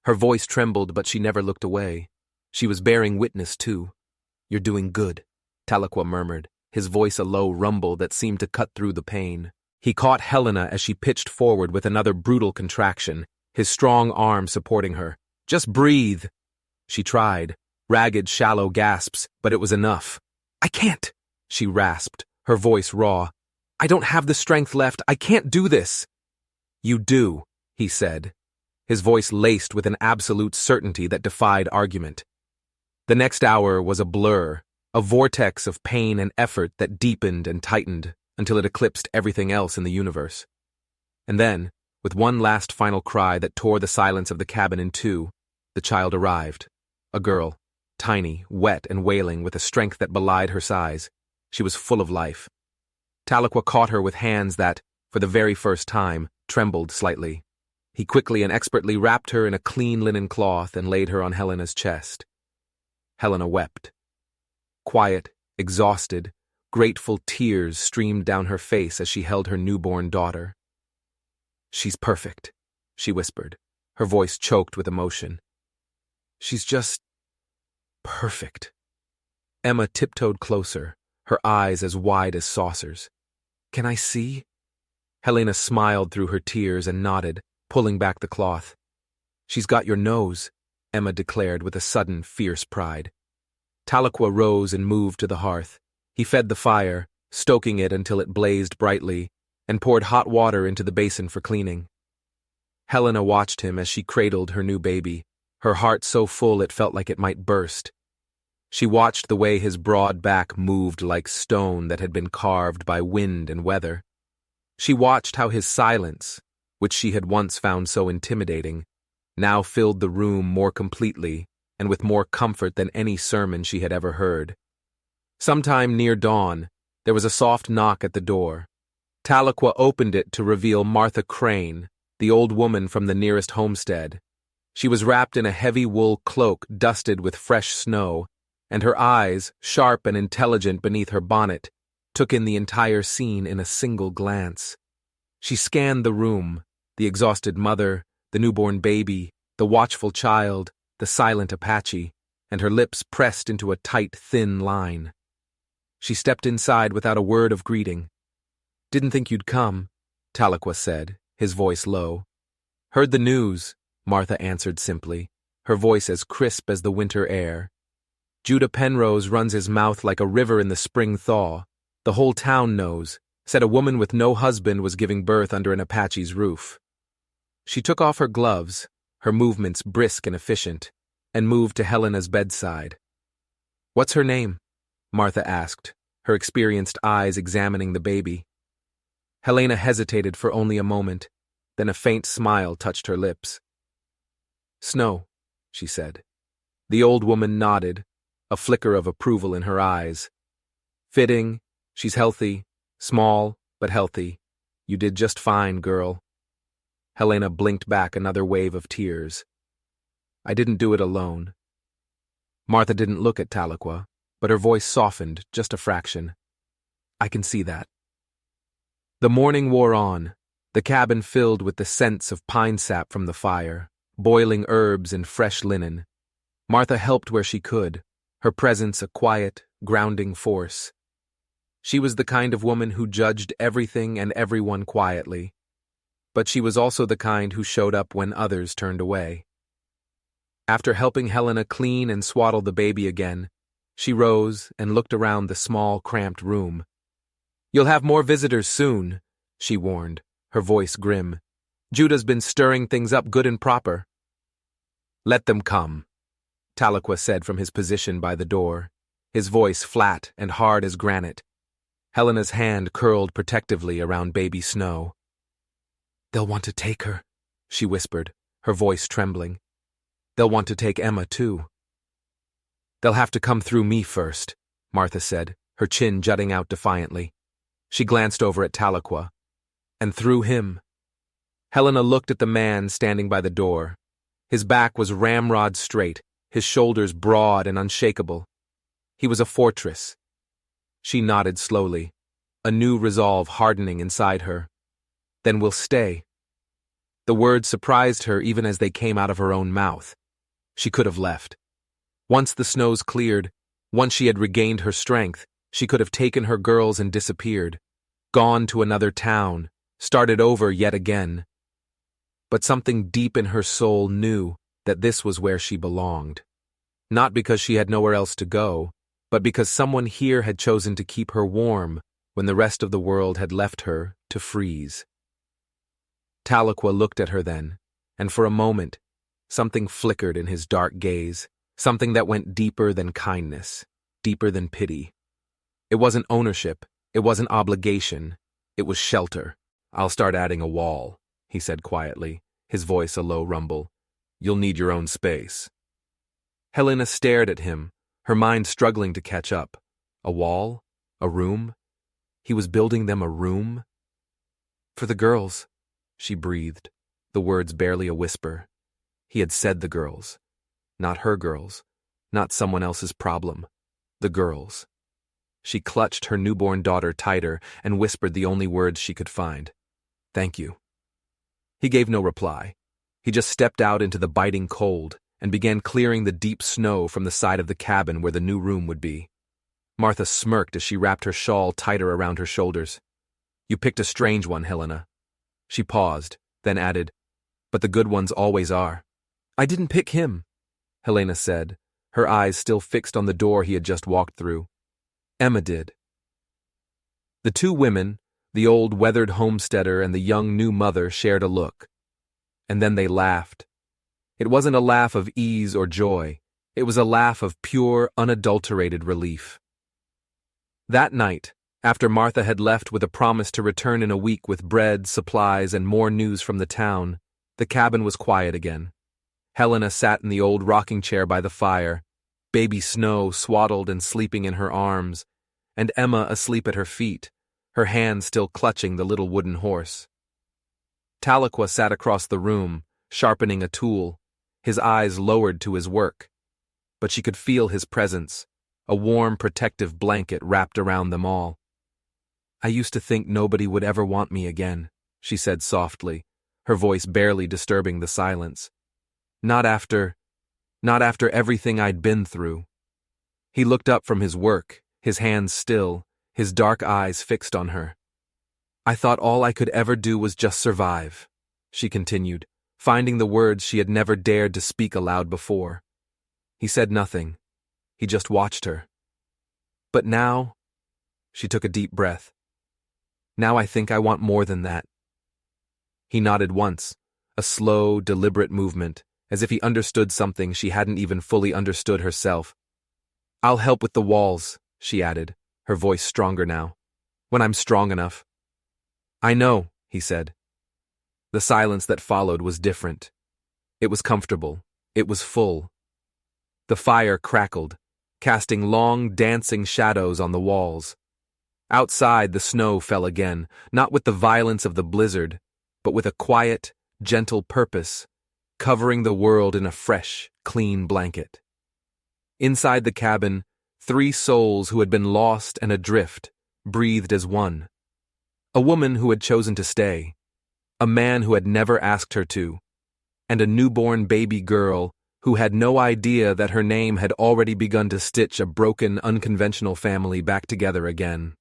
Her voice trembled, but she never looked away. She was bearing witness, too. "You're doing good," Tahlequah murmured, his voice a low rumble that seemed to cut through the pain. He caught Helena as she pitched forward with another brutal contraction, his strong arm supporting her. "Just breathe." She tried, ragged, shallow gasps, but it was enough. "I can't," she rasped, her voice raw. "I don't have the strength left. I can't do this." "You do," he said, his voice laced with an absolute certainty that defied argument. The next hour was a blur, a vortex of pain and effort that deepened and tightened until it eclipsed everything else in the universe. And then, with one last final cry that tore the silence of the cabin in two, the child arrived. A girl, tiny, wet, and wailing with a strength that belied her size. She was full of life. Tahlequah caught her with hands that, for the very first time, trembled slightly. He quickly and expertly wrapped her in a clean linen cloth and laid her on Helena's chest. Helena wept. Quiet, exhausted, grateful tears streamed down her face as she held her newborn daughter. "She's perfect," she whispered, her voice choked with emotion. "She's just perfect." Emma tiptoed closer, her eyes as wide as saucers. "Can I see?" Helena smiled through her tears and nodded, pulling back the cloth. "She's got your nose," Emma declared with a sudden, fierce pride. Tahlequah rose and moved to the hearth. He fed the fire, stoking it until it blazed brightly, and poured hot water into the basin for cleaning. Helena watched him as she cradled her new baby, her heart so full it felt like it might burst. She watched the way his broad back moved like stone that had been carved by wind and weather. She watched how his silence, which she had once found so intimidating, now filled the room more completely and with more comfort than any sermon she had ever heard. Sometime near dawn, there was a soft knock at the door. Tahlequah opened it to reveal Martha Crane, the old woman from the nearest homestead. She was wrapped in a heavy wool cloak dusted with fresh snow, and her eyes, sharp and intelligent beneath her bonnet, took in the entire scene in a single glance. She scanned the room, the exhausted mother, the newborn baby, the watchful child, the silent Apache, and her lips pressed into a tight, thin line. She stepped inside without a word of greeting. "Didn't think you'd come," Tahlequah said, his voice low. "Heard the news," Martha answered simply, her voice as crisp as the winter air. "Judah Penrose runs his mouth like a river in the spring thaw. The whole town knows. Said a woman with no husband was giving birth under an Apache's roof." She took off her gloves, her movements brisk and efficient, and moved to Helena's bedside. "What's her name?" Martha asked, her experienced eyes examining the baby. Helena hesitated for only a moment, then a faint smile touched her lips. "Snow," she said. The old woman nodded, a flicker of approval in her eyes. "Fitting, she's healthy, small, but healthy. You did just fine, girl." Helena blinked back another wave of tears. "I didn't do it alone." Martha didn't look at Tahlequah, but her voice softened just a fraction. "I can see that." The morning wore on, the cabin filled with the scents of pine sap from the fire, boiling herbs and fresh linen. Martha helped where she could, her presence a quiet, grounding force. She was the kind of woman who judged everything and everyone quietly, but she was also the kind who showed up when others turned away. After helping Helena clean and swaddle the baby again, she rose and looked around the small, cramped room. "You'll have more visitors soon," she warned, her voice grim. "Judah's been stirring things up good and proper." "Let them come," Tahlequah said from his position by the door, his voice flat and hard as granite. Helena's hand curled protectively around baby Snow. "They'll want to take her," she whispered, her voice trembling. "They'll want to take Emma, too." "They'll have to come through me first," Martha said, her chin jutting out defiantly. She glanced over at Tahlequah. "And through him." Helena looked at the man standing by the door. His back was ramrod straight, his shoulders broad and unshakable. He was a fortress. She nodded slowly, a new resolve hardening inside her. "Then we'll stay." The words surprised her even as they came out of her own mouth. She could have left. Once the snows cleared, once she had regained her strength, she could have taken her girls and disappeared, gone to another town, started over yet again. But something deep in her soul knew that this was where she belonged. Not because she had nowhere else to go, but because someone here had chosen to keep her warm when the rest of the world had left her to freeze. Tahlequah looked at her then, and for a moment, something flickered in his dark gaze, something that went deeper than kindness, deeper than pity. It wasn't ownership, it wasn't obligation, it was shelter. "I'll start adding a wall," he said quietly, his voice a low rumble. "You'll need your own space." Helena stared at him, her mind struggling to catch up. A wall? A room? He was building them a room? "For the girls," she breathed, the words barely a whisper. He had said the girls. Not her girls. Not someone else's problem. The girls. She clutched her newborn daughter tighter and whispered the only words she could find. "Thank you." He gave no reply. He just stepped out into the biting cold and began clearing the deep snow from the side of the cabin where the new room would be. Martha smirked as she wrapped her shawl tighter around her shoulders. "You picked a strange one, Helena." She paused, then added, "But the good ones always are." "I didn't pick him," Helena said, her eyes still fixed on the door he had just walked through. "Emma did." The two women, the old weathered homesteader and the young new mother, shared a look. And then they laughed. It wasn't a laugh of ease or joy. It was a laugh of pure, unadulterated relief. That night, after Martha had left with a promise to return in a week with bread, supplies, and more news from the town, the cabin was quiet again. Helena sat in the old rocking chair by the fire, baby Snow swaddled and sleeping in her arms, and Emma asleep at her feet, her hands still clutching the little wooden horse. Tahlequah sat across the room, sharpening a tool, his eyes lowered to his work. But she could feel his presence, a warm, protective blanket wrapped around them all. "I used to think nobody would ever want me again," she said softly, her voice barely disturbing the silence. Not after everything I'd been through." He looked up from his work, his hands still, his dark eyes fixed on her. "I thought all I could ever do was just survive," she continued, finding the words she had never dared to speak aloud before. He said nothing. He just watched her. "But now," she took a deep breath, "now I think I want more than that." He nodded once, a slow, deliberate movement, as if he understood something she hadn't even fully understood herself. "I'll help with the walls," she added, her voice stronger now, "when I'm strong enough." "I know," he said. The silence that followed was different. It was comfortable. It was full. The fire crackled, casting long, dancing shadows on the walls. Outside, the snow fell again, not with the violence of the blizzard, but with a quiet, gentle purpose, covering the world in a fresh, clean blanket. Inside the cabin, 3 souls who had been lost and adrift breathed as one. A woman who had chosen to stay, a man who had never asked her to, and a newborn baby girl who had no idea that her name had already begun to stitch a broken, unconventional family back together again.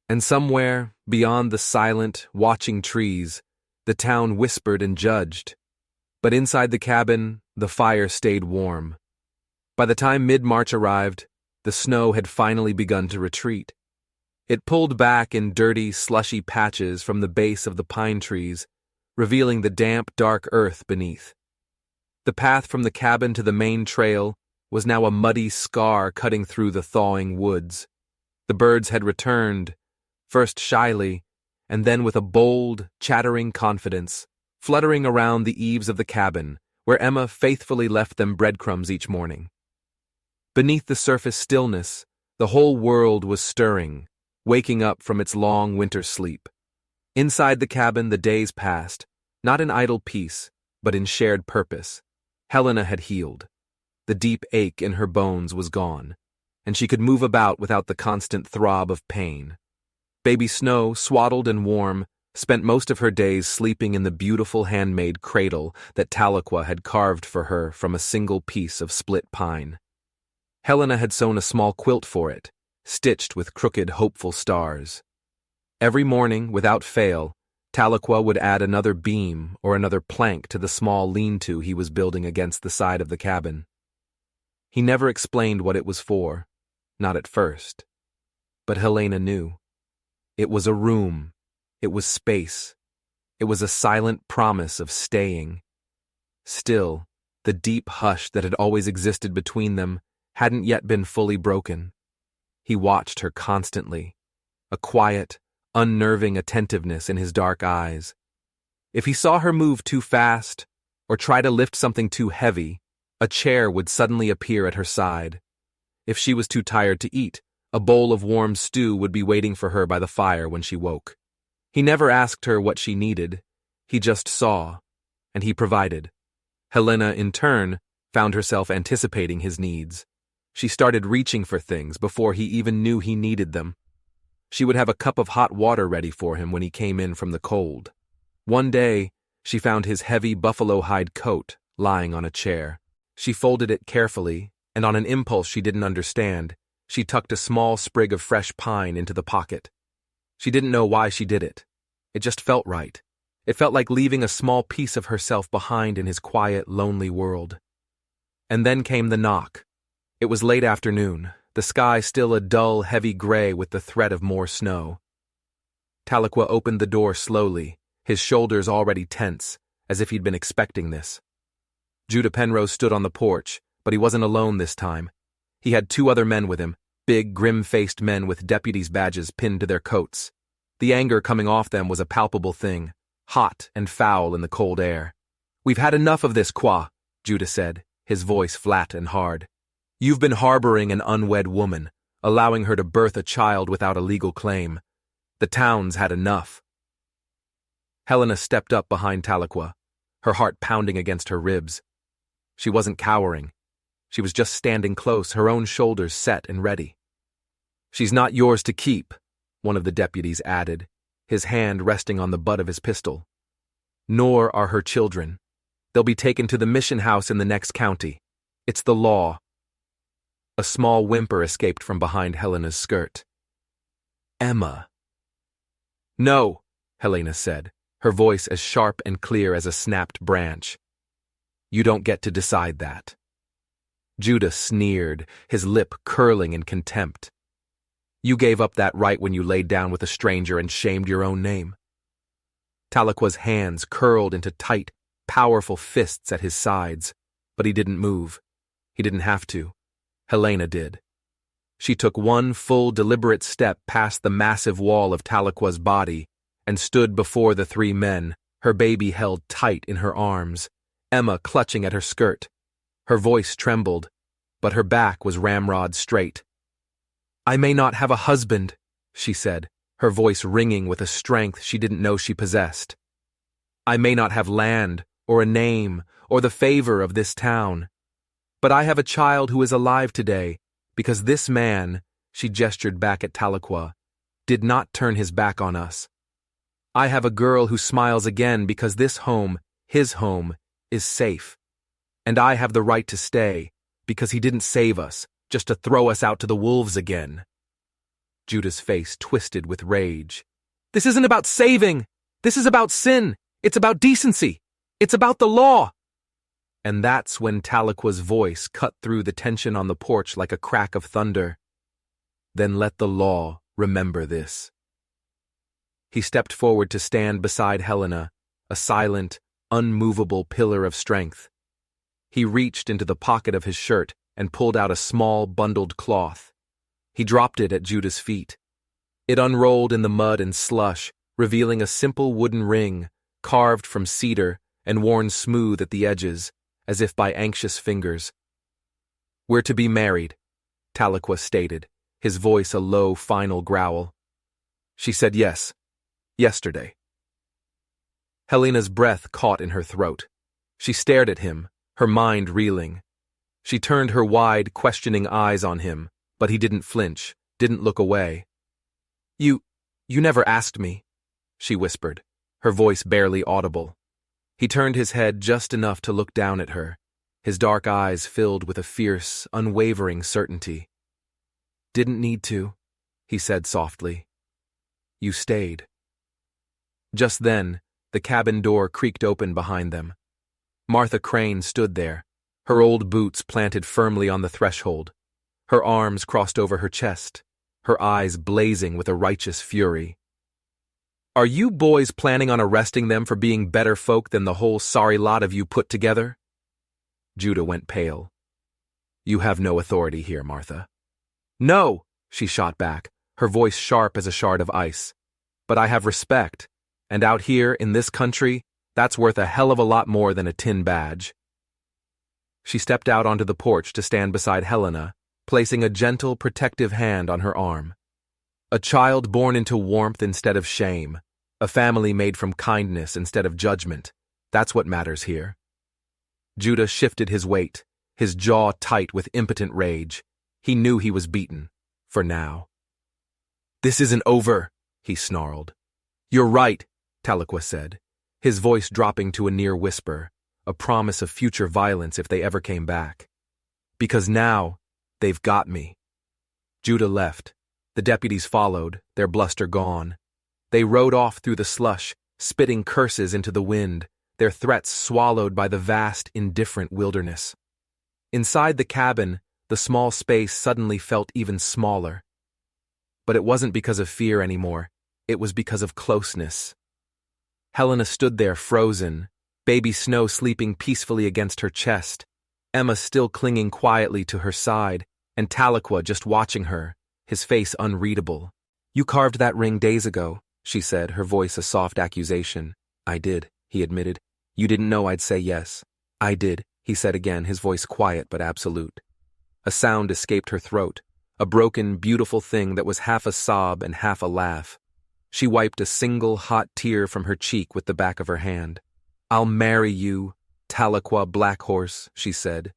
And somewhere, beyond the silent, watching trees, the town whispered and judged. But inside the cabin, the fire stayed warm. By the time mid-March arrived, the snow had finally begun to retreat. It pulled back in dirty, slushy patches from the base of the pine trees, revealing the damp, dark earth beneath. The path from the cabin to the main trail was now a muddy scar cutting through the thawing woods. The birds had returned, first shyly, and then with a bold, chattering confidence, fluttering around the eaves of the cabin, where Emma faithfully left them breadcrumbs each morning. Beneath the surface stillness, the whole world was stirring, waking up from its long winter sleep. Inside the cabin, the days passed, not in idle peace, but in shared purpose. Helena had healed. The deep ache in her bones was gone, and she could move about without the constant throb of pain. Baby Snow, swaddled and warm, spent most of her days sleeping in the beautiful handmade cradle that Tahlequah had carved for her from a single piece of split pine. Helena had sewn a small quilt for it, stitched with crooked, hopeful stars. Every morning, without fail, Tahlequah would add another beam or another plank to the small lean-to he was building against the side of the cabin. He never explained what it was for, not at first. But Helena knew. It was a room. It was space. It was a silent promise of staying. Still, the deep hush that had always existed between them hadn't yet been fully broken. He watched her constantly, a quiet, unnerving attentiveness in his dark eyes. If he saw her move too fast, or try to lift something too heavy, a chair would suddenly appear at her side. If she was too tired to eat, a bowl of warm stew would be waiting for her by the fire when she woke. He never asked her what she needed. He just saw, and he provided. Helena, in turn, found herself anticipating his needs. She started reaching for things before he even knew he needed them. She would have a cup of hot water ready for him when he came in from the cold. One day, she found his heavy buffalo hide coat lying on a chair. She folded it carefully, and on an impulse she didn't understand, she tucked a small sprig of fresh pine into the pocket. She didn't know why she did it. It just felt right. It felt like leaving a small piece of herself behind in his quiet, lonely world. And then came the knock. It was late afternoon, the sky still a dull, heavy gray with the threat of more snow. Tahlequah opened the door slowly, his shoulders already tense, as if he'd been expecting this. Judah Penrose stood on the porch, but he wasn't alone this time. He had 2 other men with him, big, grim-faced men with deputies' badges pinned to their coats. The anger coming off them was a palpable thing, hot and foul in the cold air. "We've had enough of this, Qua," Judah said, his voice flat and hard. "You've been harboring an unwed woman, allowing her to birth a child without a legal claim. The town's had enough." Helena stepped up behind Tahlequah, her heart pounding against her ribs. She wasn't cowering. She was just standing close, her own shoulders set and ready. "She's not yours to keep," one of the deputies added, his hand resting on the butt of his pistol. "Nor are her children. They'll be taken to the mission house in the next county. It's the law." A small whimper escaped from behind Helena's skirt. "Emma." "No," Helena said, her voice as sharp and clear as a snapped branch. "You don't get to decide that." Judah sneered, his lip curling in contempt. "You gave up that right when you laid down with a stranger and shamed your own name." Tahlequah's hands curled into tight, powerful fists at his sides, but he didn't move. He didn't have to. Helena did. She took one full, deliberate step past the massive wall of Tahlequah's body and stood before the 3 men, her baby held tight in her arms, Emma clutching at her skirt. Her voice trembled, but her back was ramrod straight. "I may not have a husband," she said, her voice ringing with a strength she didn't know she possessed. "I may not have land, or a name, or the favor of this town. But I have a child who is alive today, because this man," she gestured back at Tahlequah, "did not turn his back on us. I have a girl who smiles again because this home, his home, is safe. And I have the right to stay, because he didn't save us, just to throw us out to the wolves again." Judah's face twisted with rage. "This isn't about saving! This is about sin! It's about decency! It's about the law!" And that's when Tahlequah's voice cut through the tension on the porch like a crack of thunder. "Then let the law remember this." He stepped forward to stand beside Helena, a silent, unmovable pillar of strength. He reached into the pocket of his shirt and pulled out a small, bundled cloth. He dropped it at Judah's feet. It unrolled in the mud and slush, revealing a simple wooden ring, carved from cedar and worn smooth at the edges, as if by anxious fingers. "We're to be married," Tahlequah stated, his voice a low, final growl. She said yes, yesterday. Helena's breath caught in her throat. She stared at him, her mind reeling. She turned her wide, questioning eyes on him, but he didn't flinch, didn't look away. You never asked me," she whispered, her voice barely audible. He turned his head just enough to look down at her, his dark eyes filled with a fierce, unwavering certainty. "Didn't need to," he said softly. "You stayed." Just then, the cabin door creaked open behind them. Martha Crane stood there, her old boots planted firmly on the threshold, her arms crossed over her chest, her eyes blazing with a righteous fury. "Are you boys planning on arresting them for being better folk than the whole sorry lot of you put together?" Judah went pale. "You have no authority here, Martha." "No," she shot back, her voice sharp as a shard of ice. "But I have respect, and out here in this country, that's worth a hell of a lot more than a tin badge." She stepped out onto the porch to stand beside Helena, placing a gentle, protective hand on her arm. A child born into warmth instead of shame, a family made from kindness instead of judgment. That's what matters here. Judah shifted his weight, his jaw tight with impotent rage. He knew he was beaten, for now. "This isn't over," he snarled. "You're right," Tahlequah said, his voice dropping to a near whisper, a promise of future violence if they ever came back. "Because now, they've got me." Judah left. The deputies followed, their bluster gone. They rode off through the slush, spitting curses into the wind, their threats swallowed by the vast, indifferent wilderness. Inside the cabin, the small space suddenly felt even smaller. But it wasn't because of fear anymore. it was because of closeness. Helena stood there frozen, baby Snow sleeping peacefully against her chest, Emma still clinging quietly to her side, and Tahlequah just watching her, his face unreadable. "You carved that ring days ago," she said, her voice a soft accusation. "I did," he admitted. "You didn't know I'd say yes." "I did," he said again, his voice quiet but absolute. A sound escaped her throat, a broken, beautiful thing that was half a sob and half a laugh. She wiped a single hot tear from her cheek with the back of her hand. "I'll marry you, Tahlequah Black Horse," she said,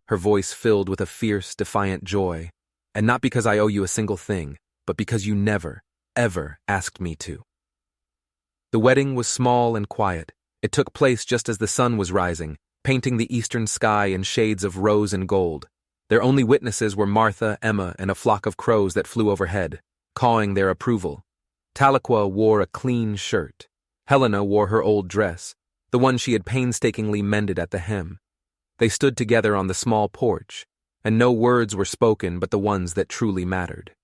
her voice filled with a fierce, defiant joy. "And not because I owe you a single thing, but because you never, ever asked me to." The wedding was small and quiet. It took place just as the sun was rising, painting the eastern sky in shades of rose and gold. Their only witnesses were Martha, Emma, and a flock of crows that flew overhead, cawing their approval. Tahlequah wore a clean shirt. Helena wore her old dress, the one she had painstakingly mended at the hem. They stood together on the small porch, and no words were spoken but the ones that truly mattered.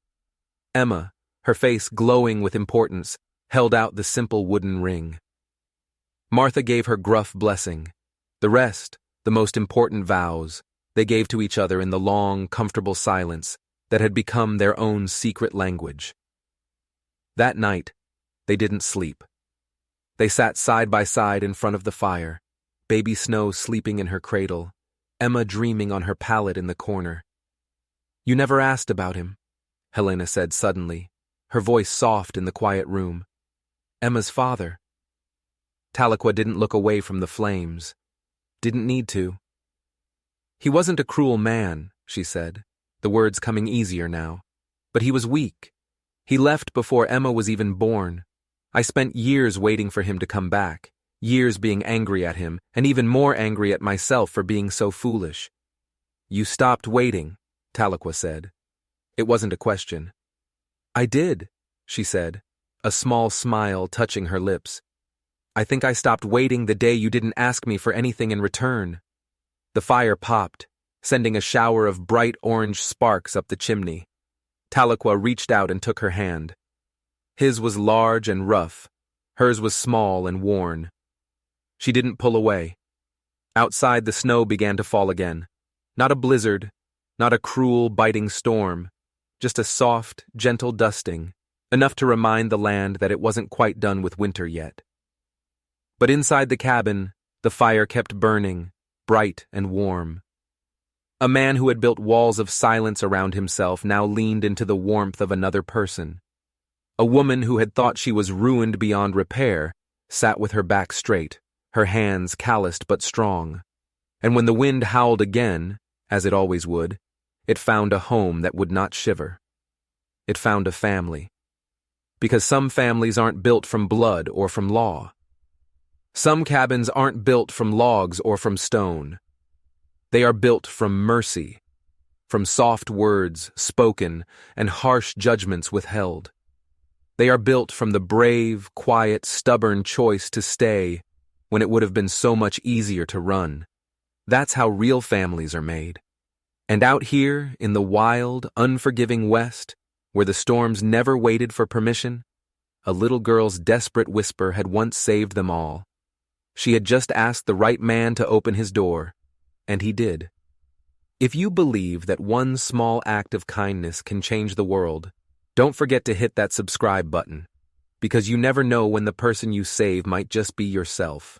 Emma, her face glowing with importance, held out the simple wooden ring. Martha gave her gruff blessing. The rest, the most important vows, they gave to each other in the long, comfortable silence that had become their own secret language. That night, they didn't sleep. They sat side by side in front of the fire, baby Snow sleeping in her cradle, Emma dreaming on her pallet in the corner. "You never asked about him," Helena said suddenly, her voice soft in the quiet room. "Emma's father." Tahlequah didn't look away from the flames. Didn't need to. "He wasn't a cruel man," she said, the words coming easier now. "But he was weak. He left before Emma was even born. I spent years waiting for him to come back, years being angry at him, and even more angry at myself for being so foolish." "You stopped waiting," Tahlequah said. It wasn't a question. "I did," she said, a small smile touching her lips. "I think I stopped waiting the day you didn't ask me for anything in return." The fire popped, sending a shower of bright orange sparks up the chimney. Tahlequah reached out and took her hand. His was large and rough, hers was small and worn. She didn't pull away. Outside, the snow began to fall again. Not a blizzard, not a cruel, biting storm, just a soft, gentle dusting, enough to remind the land that it wasn't quite done with winter yet. But inside the cabin, the fire kept burning, bright and warm. A man who had built walls of silence around himself now leaned into the warmth of another person. A woman who had thought she was ruined beyond repair sat with her back straight, her hands calloused but strong. And when the wind howled again, as it always would, it found a home that would not shiver. It found a family. Because some families aren't built from blood or from law. Some cabins aren't built from logs or from stone. They are built from mercy, from soft words spoken and harsh judgments withheld. They are built from the brave, quiet, stubborn choice to stay when it would have been so much easier to run. That's how real families are made. And out here, in the wild, unforgiving West, where the storms never waited for permission, a little girl's desperate whisper had once saved them all. She had just asked the right man to open his door, and he did. If you believe that one small act of kindness can change the world, don't forget to hit that subscribe button, because you never know when the person you save might just be yourself.